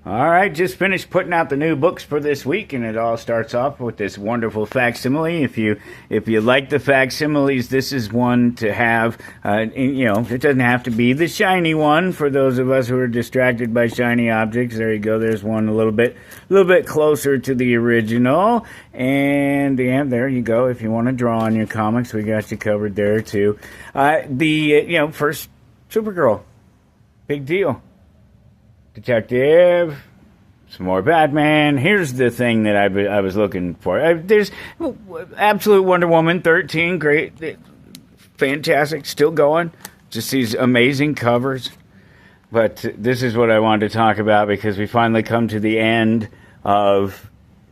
All right, just finished putting out the new books for this week, and it all starts off with this wonderful facsimile. If you like the facsimiles, this is one to have. It doesn't have to be the shiny one for those of us who are distracted by shiny objects. There you go. There's one a little bit closer to the original, and yeah, there you go. If you want to draw on your comics, we got you covered there too. First Supergirl, big deal. Detective, some more Batman. Here's the thing that I was looking for. There's absolute Wonder Woman 13, great, fantastic, still going. Just these amazing covers. But this is what I wanted to talk about because we finally come to the end of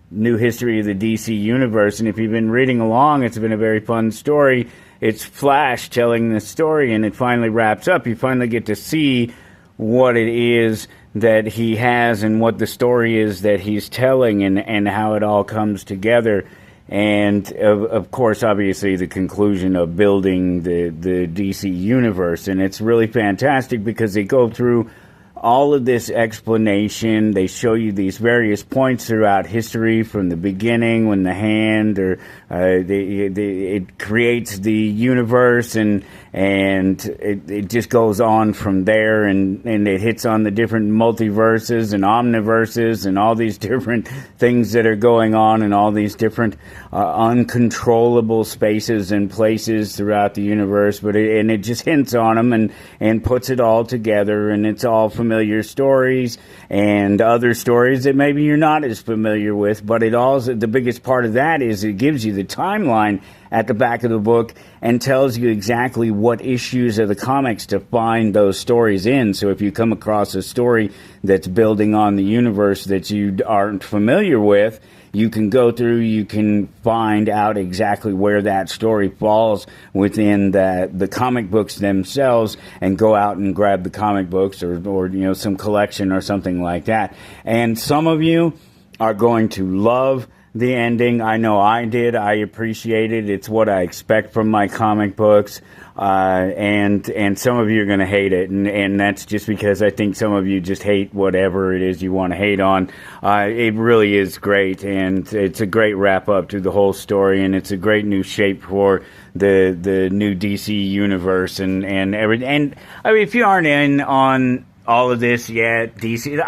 New History of the DC Universe. And if you've been reading along, it's been a very fun story. It's Flash telling the story, and it finally wraps up. You finally get to see what it is that he has and what the story is that he's telling and how it all comes together. And, of course, obviously the conclusion of building the DC universe. And it's really fantastic because they go through all of this explanation. They show you these various points throughout history from the beginning when the hand it creates the universe and it just goes on from there and it hits on the different multiverses and omniverses and all these different things that are going on and all these different uncontrollable spaces and places throughout the universe. But it just hints on them and puts it all together, and it's all familiar stories and other stories that maybe you're not as familiar with. But it also, the biggest part of that is it gives you the timeline at the back of the book and tells you exactly what issues of the comics to find those stories in. So if you come across a story that's building on the universe that you aren't familiar with, you can go through, you can find out exactly where that story falls within the comic books themselves and go out and grab the comic books or some collection or something like that. And some of you are going to love the ending. I know I did. I appreciate it. It's what I expect from my comic books. And some of you are going to hate it. And that's just because I think some of you just hate whatever it is you want to hate on. It really is great. And it's a great wrap up to the whole story. And it's a great new shape for the new DC universe and everything. And I mean, if you aren't in on all of this yet, DC,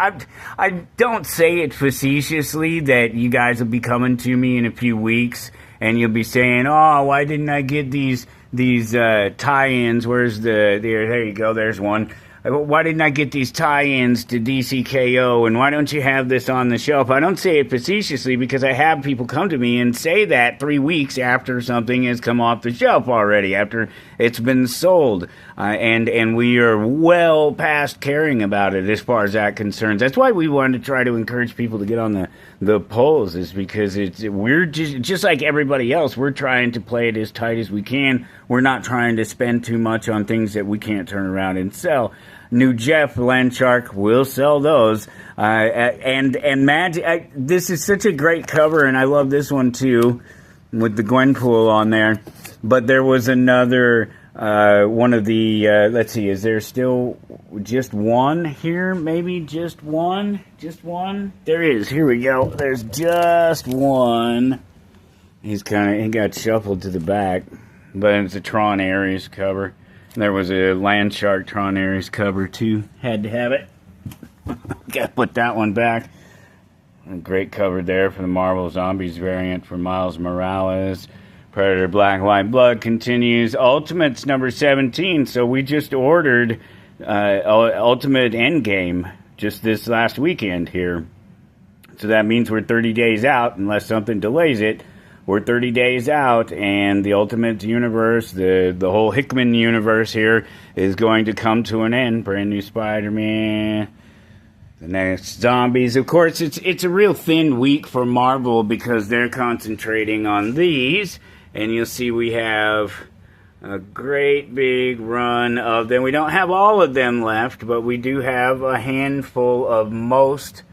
I don't say it facetiously that you guys will be coming to me in a few weeks and you'll be saying, oh, why didn't I get these tie-ins? Where's there you go, there's one. Why didn't I get these tie-ins to DCKO, and why don't you have this on the shelf? I don't say it facetiously because I have people come to me and say that 3 weeks after something has come off the shelf already, after it's been sold. And we are well past caring about it as far as that concerns. That's why we wanted to try to encourage people to get on the polls, is because we're just like everybody else. We're trying to play it as tight as we can. We're not trying to spend too much on things that we can't turn around and sell. New Jeff Landshark will sell those. And Magic, this is such a great cover, and I love this one too, with the Gwenpool on there. But there was another one of the, let's see, is there still just one here? Maybe just one? Just one? There is. Here we go. There's just one. He got shuffled to the back. But it's a Tron Ares cover. There was a Landshark Tron Ares cover too. Had to have it. Got to put that one back. A great cover there for the Marvel Zombies variant for Miles Morales. Predator Black White Blood continues. Ultimates number 17. So we just ordered Ultimate Endgame just this last weekend here. So that means we're 30 days out unless something delays it. We're 30 days out, and the Ultimate Universe, the whole Hickman universe here, is going to come to an end. Brand new Spider-Man, the next Zombies. Of course, it's a real thin week for Marvel because they're concentrating on these. And you'll see we have a great big run of them. We don't have all of them left, but we do have a handful of most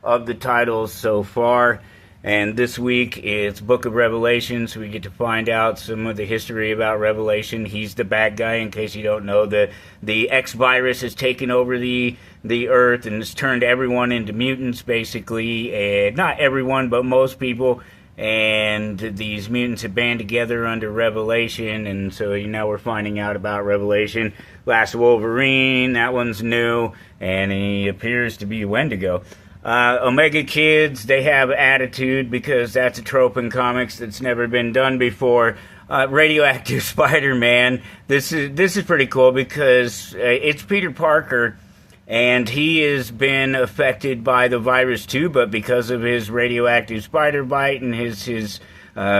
of the titles so far. And this week it's Book of Revelation, so we get to find out some of the history about Revelation. He's the bad guy, in case you don't know. The X virus has taken over the earth and has turned everyone into mutants, basically. And not everyone, but most people. And these mutants have band together under Revelation, and so now we're finding out about Revelation. Last Wolverine, that one's new, and he appears to be Wendigo. Omega Kids, they have attitude because that's a trope in comics that's never been done before. Radioactive Spider-Man, this is pretty cool because it's Peter Parker, and he has been affected by the virus too, but because of his radioactive spider bite and his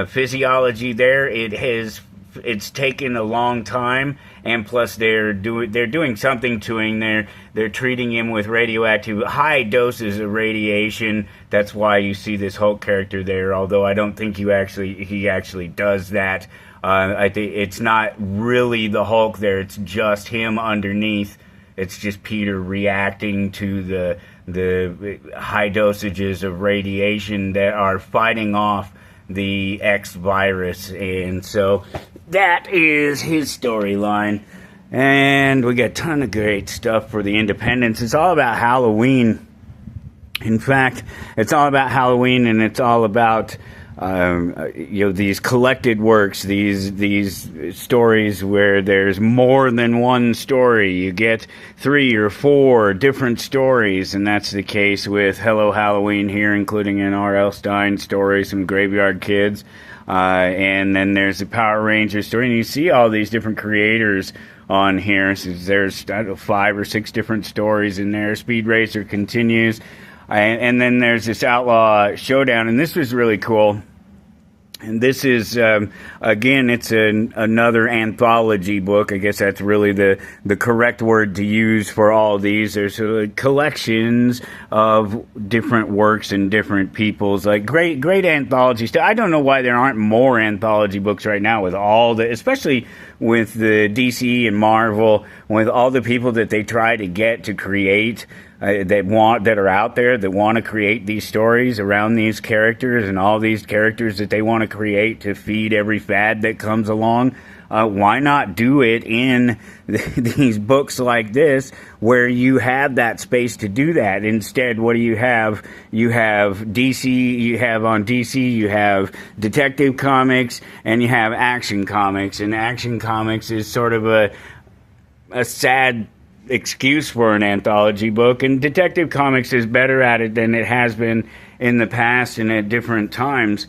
physiology there, it's taken a long time, and plus they're doing something to him. They're treating him with radioactive high doses of radiation. That's why you see this Hulk character there. Although I don't think he actually does that. I think it's not really the Hulk there. It's just him underneath. It's just Peter reacting to the high dosages of radiation that are fighting off the X virus, and so that is his storyline. And we got a ton of great stuff for the Independents. It's all about Halloween. In fact, it's all about Halloween, and it's all about these collected works, these stories where there's more than one story. You get 3 or 4 different stories, and that's the case with Hello Halloween here, including an R.L. Stine story, some Graveyard Kids, and then there's the Power Rangers story, and you see all these different creators on here. So there's 5 or 6 different stories in there. Speed Racer continues. And then there's this Outlaw Showdown, and this was really cool. And this is, again, it's another anthology book. I guess that's really the correct word to use for all these. There's collections of different works and different people's, like great anthology stuff. I don't know why there aren't more anthology books right now with all especially with the DC and Marvel, with all the people that they try to get to create. That are out there that want to create these stories around these characters and all these characters that they want to create to feed every fad that comes along. Why not do it in these books like this where you have that space to do that? Instead, what do you have? You have DC, you have Detective Comics, and you have Action Comics. And Action Comics is sort of a sad excuse for an anthology book, and Detective Comics is better at it than it has been in the past and at different times.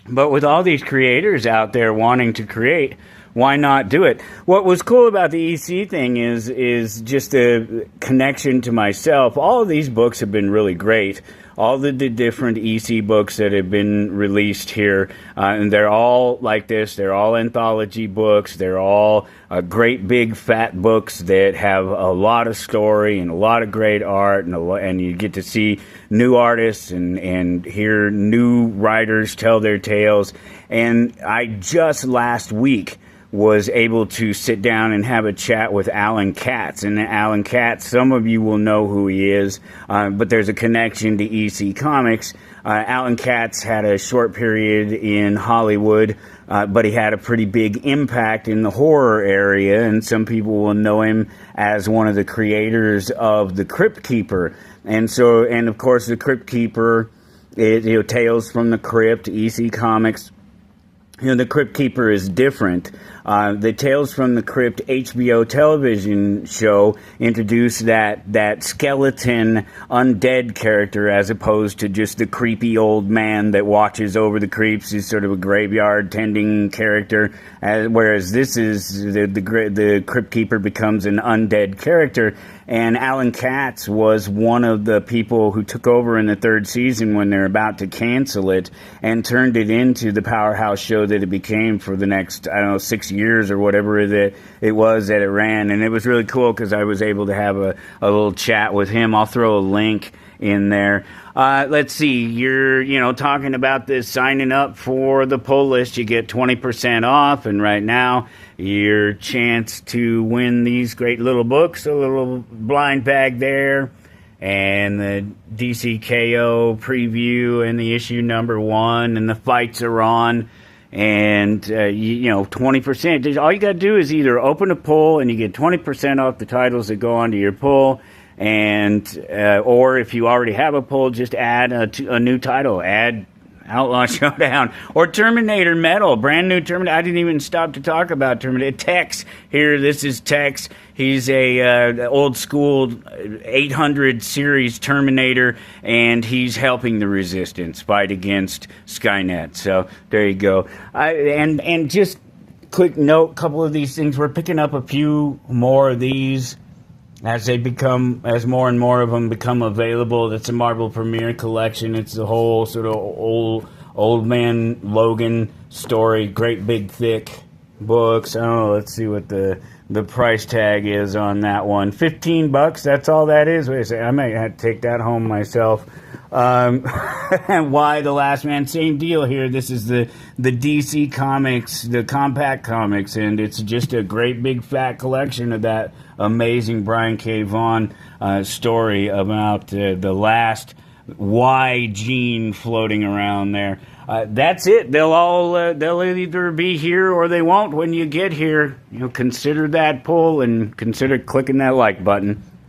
But with all these creators out there wanting to create, why not do it? What was cool about the EC thing is just the connection to myself. All of these books have been really great. All the different EC books that have been released here, and they're all like this. They're all anthology books. They're all great big fat books that have a lot of story and a lot of great art, and you get to see new artists and hear new writers tell their tales. And I just last week was able to sit down and have a chat with Alan Katz. And Alan Katz, some of you will know who he is, but there's a connection to EC Comics. Alan Katz had a short period in Hollywood, but he had a pretty big impact in the horror area, and some people will know him as one of the creators of The Crypt Keeper. And of course, The Crypt Keeper, Tales from the Crypt, EC Comics. The Crypt Keeper is different. The Tales from the Crypt HBO television show introduced that skeleton undead character as opposed to just the creepy old man that watches over the creeps. He's sort of a graveyard tending character, whereas this is the Crypt Keeper becomes an undead character. And Alan Katz was one of the people who took over in the 3rd season when they're about to cancel it and turned it into the powerhouse show that it became for the next, 6 years or whatever it was that it ran. And it was really cool because I was able to have a little chat with him. I'll throw a link in there. Let's see, you're talking about this signing up for the pull list. You get 20% off, and right now your chance to win these great little books, a little blind bag there, and the DCKO preview and the issue #1 and the fights are on. And, 20%. All you got to do is either open a pull and you get 20% off the titles that go onto your pull. And, or if you already have a pull, just add a new title. Add Outlaw Showdown or Terminator Metal, brand new Terminator. I didn't even stop to talk about Terminator. Tex here. This is Tex. He's a old school 800 series Terminator, and he's helping the Resistance fight against Skynet. So there you go. And just quick note, couple of these things. We're picking up a few more of these as more and more of them become available. It's a Marvel Premiere collection. It's the whole sort of old man Logan story. Great big thick books. Oh, let's see what the price tag is on that one. $15. That's all that is. Wait a second. I might have to take that home myself. Why the Last Man? Same deal here. This is the DC Comics, the compact comics, and it's just a great big fat collection of that amazing Brian K. Vaughan story about the last Y gene floating around there. That's it. They'll either be here or they won't when you get here. Consider that pull and consider clicking that like button.